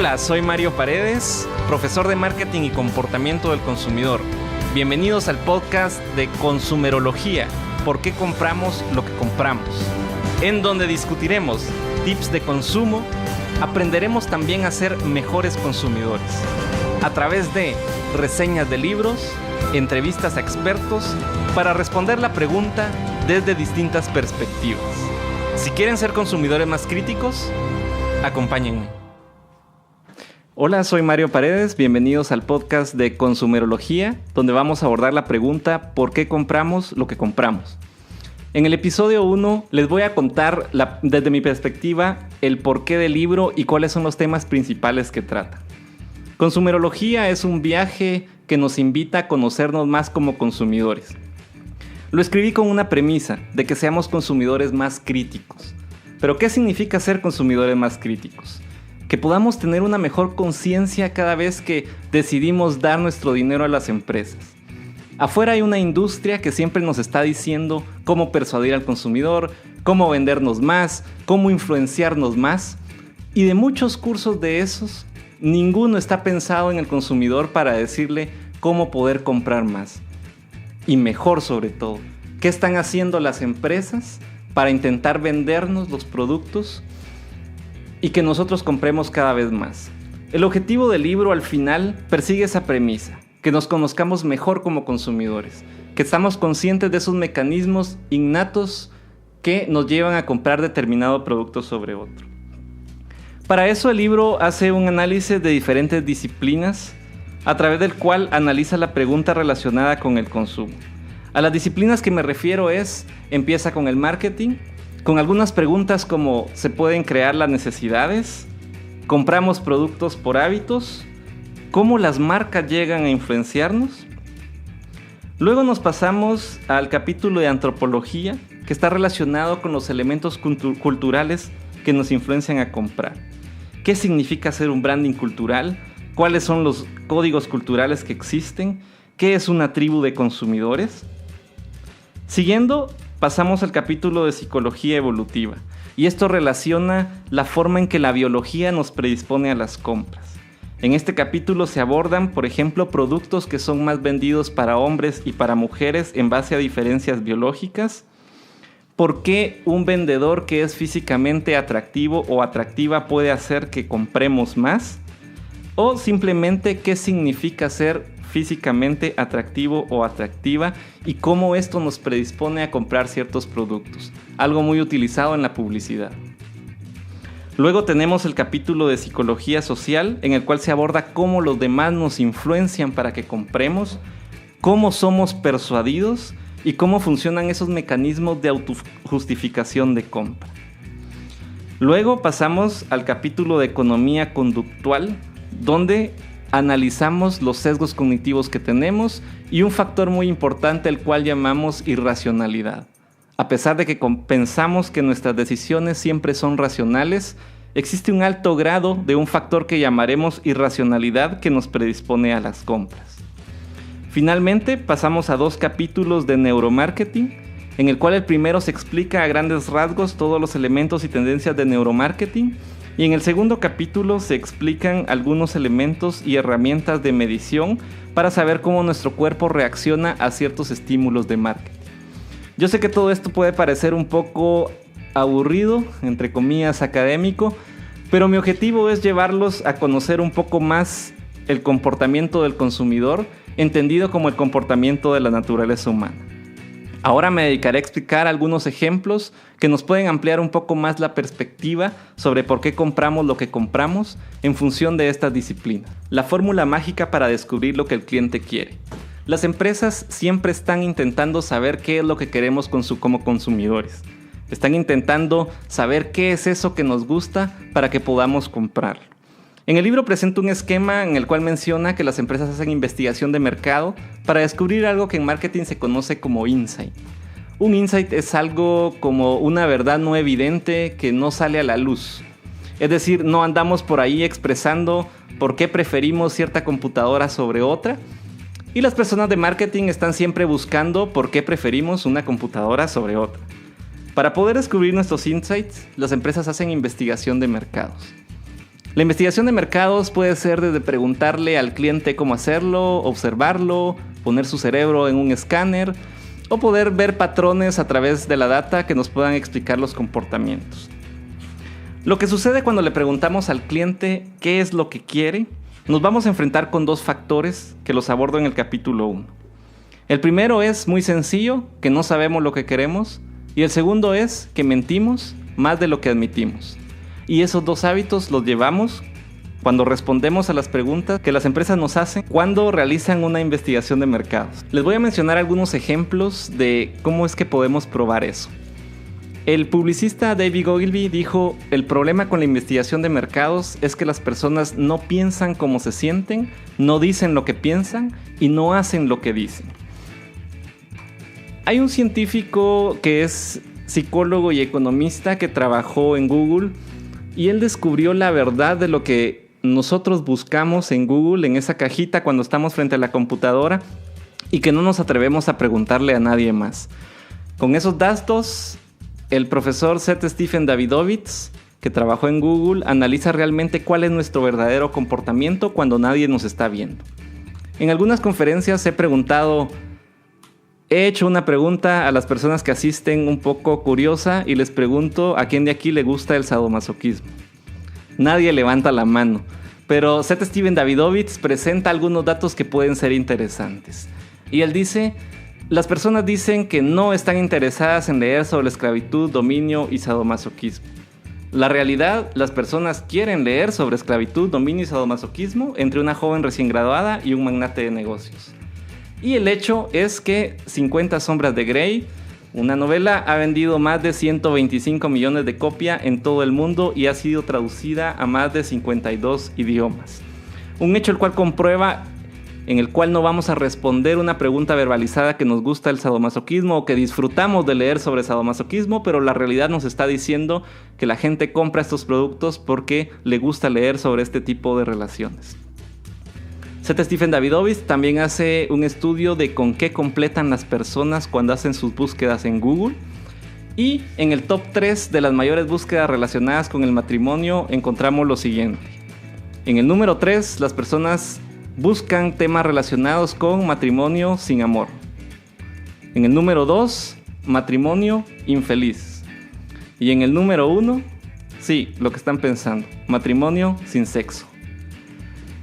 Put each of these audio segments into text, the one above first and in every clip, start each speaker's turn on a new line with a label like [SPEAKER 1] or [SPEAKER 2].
[SPEAKER 1] Hola, soy Mario Paredes, profesor de marketing y comportamiento del consumidor. Bienvenidos al podcast de Consumerología, ¿por qué compramos lo que compramos? En donde discutiremos tips de consumo, aprenderemos también a ser mejores consumidores. A través de reseñas de libros, entrevistas a expertos, para responder la pregunta desde distintas perspectivas. Si quieren ser consumidores más críticos, acompáñenme. Hola, soy Mario Paredes, bienvenidos al podcast de Consumerología, donde vamos a abordar la pregunta ¿por qué compramos lo que compramos? En el episodio 1 les voy a contar desde mi perspectiva el porqué del libro y cuáles son los temas principales que trata. Consumerología es un viaje que nos invita a conocernos más como consumidores. Lo escribí con una premisa de que seamos consumidores más críticos. ¿Pero qué significa ser consumidores más críticos? Que podamos tener una mejor conciencia cada vez que decidimos dar nuestro dinero a las empresas. Afuera hay una industria que siempre nos está diciendo cómo persuadir al consumidor, cómo vendernos más, cómo influenciarnos más. Y de muchos cursos de esos, ninguno está pensado en el consumidor para decirle cómo poder comprar más. Y mejor sobre todo, ¿qué están haciendo las empresas para intentar vendernos los productos y que nosotros compremos cada vez más? El objetivo del libro al final persigue esa premisa, que nos conozcamos mejor como consumidores, que estamos conscientes de esos mecanismos innatos que nos llevan a comprar determinado producto sobre otro. Para eso el libro hace un análisis de diferentes disciplinas, a través del cual analiza la pregunta relacionada con el consumo. A las disciplinas que me refiero empieza con el marketing, con algunas preguntas como ¿se pueden crear las necesidades? ¿Compramos productos por hábitos? ¿Cómo las marcas llegan a influenciarnos? Luego nos pasamos al capítulo de antropología, que está relacionado con los elementos culturales que nos influencian a comprar. ¿Qué significa ser un branding cultural? ¿Cuáles son los códigos culturales que existen? ¿Qué es una tribu de consumidores? Siguiendo, pasamos al capítulo de psicología evolutiva, y esto relaciona la forma en que la biología nos predispone a las compras. En este capítulo se abordan, por ejemplo, productos que son más vendidos para hombres y para mujeres en base a diferencias biológicas. ¿Por qué un vendedor que es físicamente atractivo o atractiva puede hacer que compremos más? O simplemente qué significa ser físicamente atractivo o atractiva y cómo esto nos predispone a comprar ciertos productos, algo muy utilizado en la publicidad. Luego tenemos el capítulo de psicología social, en el cual se aborda cómo los demás nos influencian para que compremos, cómo somos persuadidos y cómo funcionan esos mecanismos de autojustificación de compra. Luego pasamos al capítulo de economía conductual, donde analizamos los sesgos cognitivos que tenemos y un factor muy importante el cual llamamos irracionalidad. A pesar de que pensamos que nuestras decisiones siempre son racionales, existe un alto grado de un factor que llamaremos irracionalidad que nos predispone a las compras. Finalmente pasamos a 2 capítulos de neuromarketing, en el cual el primero se explica a grandes rasgos todos los elementos y tendencias de neuromarketing, y en el segundo capítulo se explican algunos elementos y herramientas de medición para saber cómo nuestro cuerpo reacciona a ciertos estímulos de marketing. Yo sé que todo esto puede parecer un poco aburrido, entre comillas académico, pero mi objetivo es llevarlos a conocer un poco más el comportamiento del consumidor, entendido como el comportamiento de la naturaleza humana. Ahora me dedicaré a explicar algunos ejemplos que nos pueden ampliar un poco más la perspectiva sobre por qué compramos lo que compramos en función de estas disciplinas. La fórmula mágica para descubrir lo que el cliente quiere. Las empresas siempre están intentando saber qué es lo que queremos como consumidores. Están intentando saber qué es eso que nos gusta para que podamos comprarlo. En el libro presento un esquema en el cual menciona que las empresas hacen investigación de mercado para descubrir algo que en marketing se conoce como insight. Un insight es algo como una verdad no evidente que no sale a la luz. Es decir, no andamos por ahí expresando por qué preferimos cierta computadora sobre otra. Y las personas de marketing están siempre buscando por qué preferimos una computadora sobre otra. Para poder descubrir nuestros insights, las empresas hacen investigación de mercados. La investigación de mercados puede ser desde preguntarle al cliente cómo hacerlo, observarlo, poner su cerebro en un escáner o poder ver patrones a través de la data que nos puedan explicar los comportamientos. Lo que sucede cuando le preguntamos al cliente qué es lo que quiere, nos vamos a enfrentar con dos factores que los abordo en el capítulo 1. El primero es muy sencillo, que no sabemos lo que queremos, y el segundo es que mentimos más de lo que admitimos. Y esos dos hábitos los llevamos cuando respondemos a las preguntas que las empresas nos hacen cuando realizan una investigación de mercados. Les voy a mencionar algunos ejemplos de cómo es que podemos probar eso. El publicista David Ogilvy dijo: el problema con la investigación de mercados es que las personas no piensan como se sienten, no dicen lo que piensan y no hacen lo que dicen. Hay un científico que es psicólogo y economista que trabajó en Google y él descubrió la verdad de lo que nosotros buscamos en Google, en esa cajita cuando estamos frente a la computadora y que no nos atrevemos a preguntarle a nadie más. Con esos datos, el profesor Seth Steven Davidovich, que trabajó en Google, analiza realmente cuál es nuestro verdadero comportamiento cuando nadie nos está viendo. En algunas conferencias he hecho una pregunta a las personas que asisten un poco curiosa y les pregunto a quién de aquí le gusta el sadomasoquismo. Nadie levanta la mano, pero Seth Steven Davidovich presenta algunos datos que pueden ser interesantes. Y él dice: las personas dicen que no están interesadas en leer sobre esclavitud, dominio y sadomasoquismo. La realidad, las personas quieren leer sobre esclavitud, dominio y sadomasoquismo entre una joven recién graduada y un magnate de negocios. Y el hecho es que 50 sombras de Grey, una novela, ha vendido más de 125 millones de copias en todo el mundo y ha sido traducida a más de 52 idiomas. Un hecho el cual comprueba en el cual no vamos a responder una pregunta verbalizada que nos gusta el sadomasoquismo o que disfrutamos de leer sobre sadomasoquismo, pero la realidad nos está diciendo que la gente compra estos productos porque le gusta leer sobre este tipo de relaciones. Seth Steven Davidovich también hace un estudio de con qué completan las personas cuando hacen sus búsquedas en Google. Y en el top 3 de las mayores búsquedas relacionadas con el matrimonio encontramos lo siguiente. En el número 3, las personas buscan temas relacionados con matrimonio sin amor. En el número 2, matrimonio infeliz. Y en el número 1, sí, lo que están pensando, matrimonio sin sexo.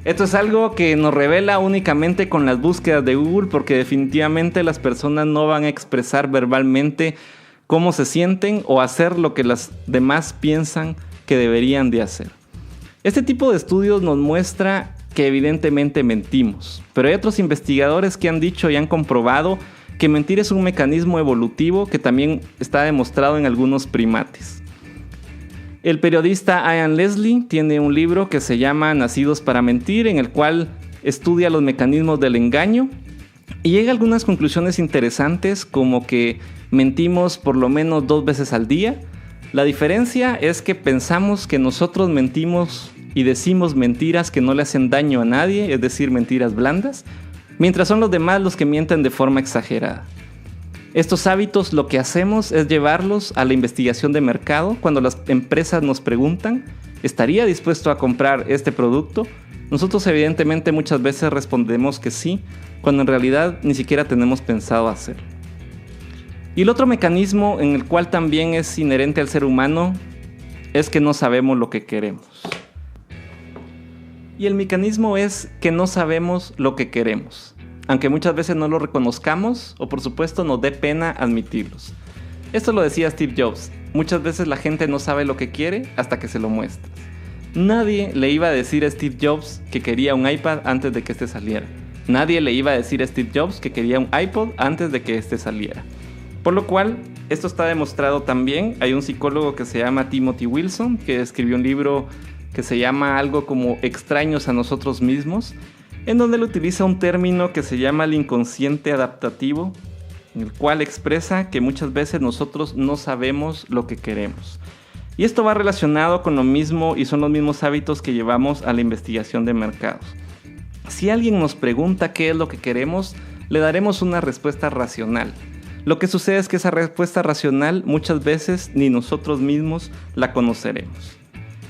[SPEAKER 1] Esto es algo que nos revela únicamente con las búsquedas de Google, porque definitivamente las personas no van a expresar verbalmente cómo se sienten o hacer lo que las demás piensan que deberían de hacer. Este tipo de estudios nos muestra que evidentemente mentimos, pero hay otros investigadores que han dicho y han comprobado que mentir es un mecanismo evolutivo que también está demostrado en algunos primates. El periodista Ian Leslie tiene un libro que se llama Nacidos para Mentir, en el cual estudia los mecanismos del engaño y llega a algunas conclusiones interesantes, como que mentimos por lo menos 2 veces al día. La diferencia es que pensamos que nosotros mentimos y decimos mentiras que no le hacen daño a nadie, es decir, mentiras blandas, mientras son los demás los que mienten de forma exagerada. Estos hábitos lo que hacemos es llevarlos a la investigación de mercado. Cuando las empresas nos preguntan, ¿estaría dispuesto a comprar este producto? Nosotros evidentemente muchas veces respondemos que sí, cuando en realidad ni siquiera tenemos pensado hacerlo. Y el otro mecanismo en el cual también es inherente al ser humano es que no sabemos lo que queremos. Y el mecanismo es que no sabemos lo que queremos, aunque muchas veces no lo reconozcamos o por supuesto nos dé pena admitirlos. Esto lo decía Steve Jobs: muchas veces la gente no sabe lo que quiere hasta que se lo muestras. Nadie le iba a decir a Steve Jobs que quería un iPad antes de que este saliera. Nadie le iba a decir a Steve Jobs que quería un iPod antes de que este saliera. Por lo cual, esto está demostrado también. Hay un psicólogo que se llama Timothy Wilson, que escribió un libro que se llama algo como Extraños a nosotros mismos, en donde él utiliza un término que se llama el inconsciente adaptativo, en el cual expresa que muchas veces nosotros no sabemos lo que queremos. Y esto va relacionado con lo mismo y son los mismos hábitos que llevamos a la investigación de mercados. Si alguien nos pregunta qué es lo que queremos, le daremos una respuesta racional. Lo que sucede es que esa respuesta racional muchas veces ni nosotros mismos la conoceremos.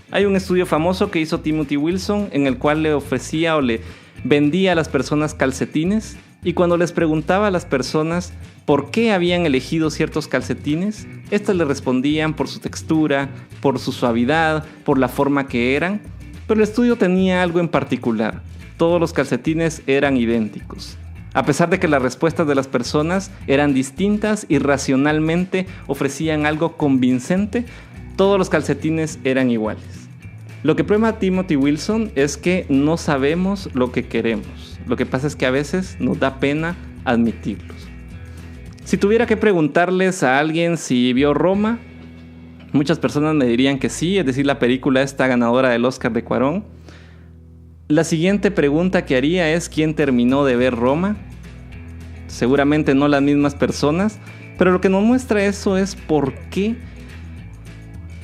[SPEAKER 1] Hay un estudio famoso que hizo Timothy Wilson en el cual le ofrecía o le vendía a las personas calcetines, y cuando les preguntaba a las personas por qué habían elegido ciertos calcetines, estas le respondían por su textura, por su suavidad, por la forma que eran, pero el estudio tenía algo en particular: todos los calcetines eran idénticos. A pesar de que las respuestas de las personas eran distintas y racionalmente ofrecían algo convincente, todos los calcetines eran iguales. Lo que prueba Timothy Wilson es que no sabemos lo que queremos. Lo que pasa es que a veces nos da pena admitirlos. Si tuviera que preguntarles a alguien si vio Roma, muchas personas me dirían que sí, es decir, la película esta ganadora del Oscar de Cuarón. La siguiente pregunta que haría es: ¿quién terminó de ver Roma? Seguramente no las mismas personas, pero lo que nos muestra eso es por qué.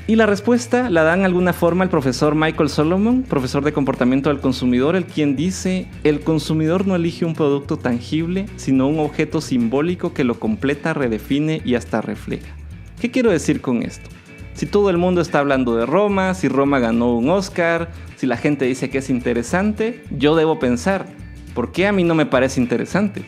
[SPEAKER 1] Y la respuesta la da en alguna forma el profesor Michael Solomon, profesor de comportamiento del consumidor, el quien dice: el consumidor no elige un producto tangible, sino un objeto simbólico que lo completa, redefine y hasta refleja. ¿Qué quiero decir con esto? Si todo el mundo está hablando de Roma, si Roma ganó un Oscar, si la gente dice que es interesante, yo debo pensar: ¿por qué a mí no me parece interesante?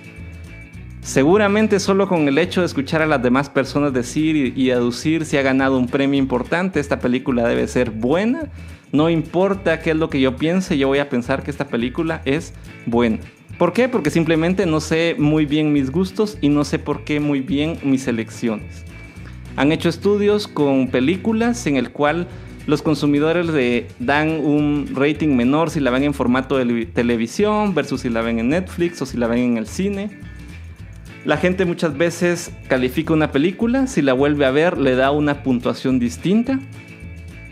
[SPEAKER 1] Seguramente solo con el hecho de escuchar a las demás personas decir y aducir si ha ganado un premio importante, esta película debe ser buena. No importa qué es lo que yo piense, yo voy a pensar que esta película es buena. ¿Por qué? Porque simplemente no sé muy bien mis gustos y no sé por qué muy bien mis elecciones. Han hecho estudios con películas en el cual los consumidores le dan un rating menor si la ven en formato de televisión versus si la ven en Netflix o si la ven en el cine. La gente muchas veces califica una película, si la vuelve a ver le da una puntuación distinta.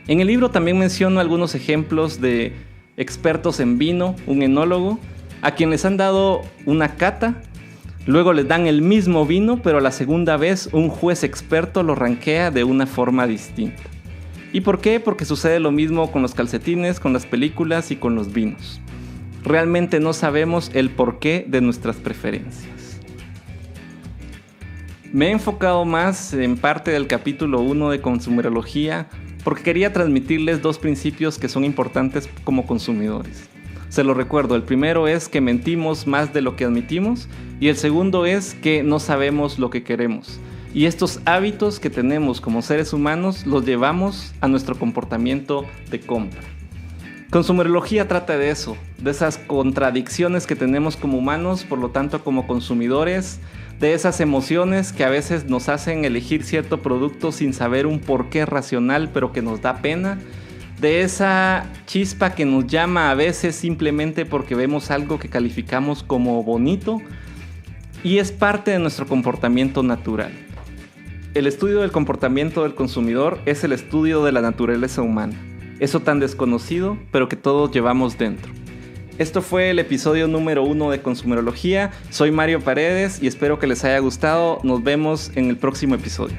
[SPEAKER 1] En el libro también menciono algunos ejemplos de expertos en vino, un enólogo, a quien les han dado una cata, luego les dan el mismo vino, pero la segunda vez un juez experto lo rankea de una forma distinta. ¿Y por qué? Porque sucede lo mismo con los calcetines, con las películas y con los vinos. Realmente no sabemos el porqué de nuestras preferencias. Me he enfocado más en parte del capítulo 1 de Consumerología porque quería transmitirles dos principios que son importantes como consumidores. Se los recuerdo: el primero es que mentimos más de lo que admitimos, y el segundo es que no sabemos lo que queremos. Y estos hábitos que tenemos como seres humanos los llevamos a nuestro comportamiento de compra. Consumerología trata de eso, de esas contradicciones que tenemos como humanos, por lo tanto como consumidores, de esas emociones que a veces nos hacen elegir cierto producto sin saber un porqué racional, pero que nos da pena, de esa chispa que nos llama a veces simplemente porque vemos algo que calificamos como bonito, y es parte de nuestro comportamiento natural. El estudio del comportamiento del consumidor es el estudio de la naturaleza humana, eso tan desconocido, pero que todos llevamos dentro. Esto fue el episodio número 1 de Consumerología. Soy Mario Paredes y espero que les haya gustado. Nos vemos en el próximo episodio.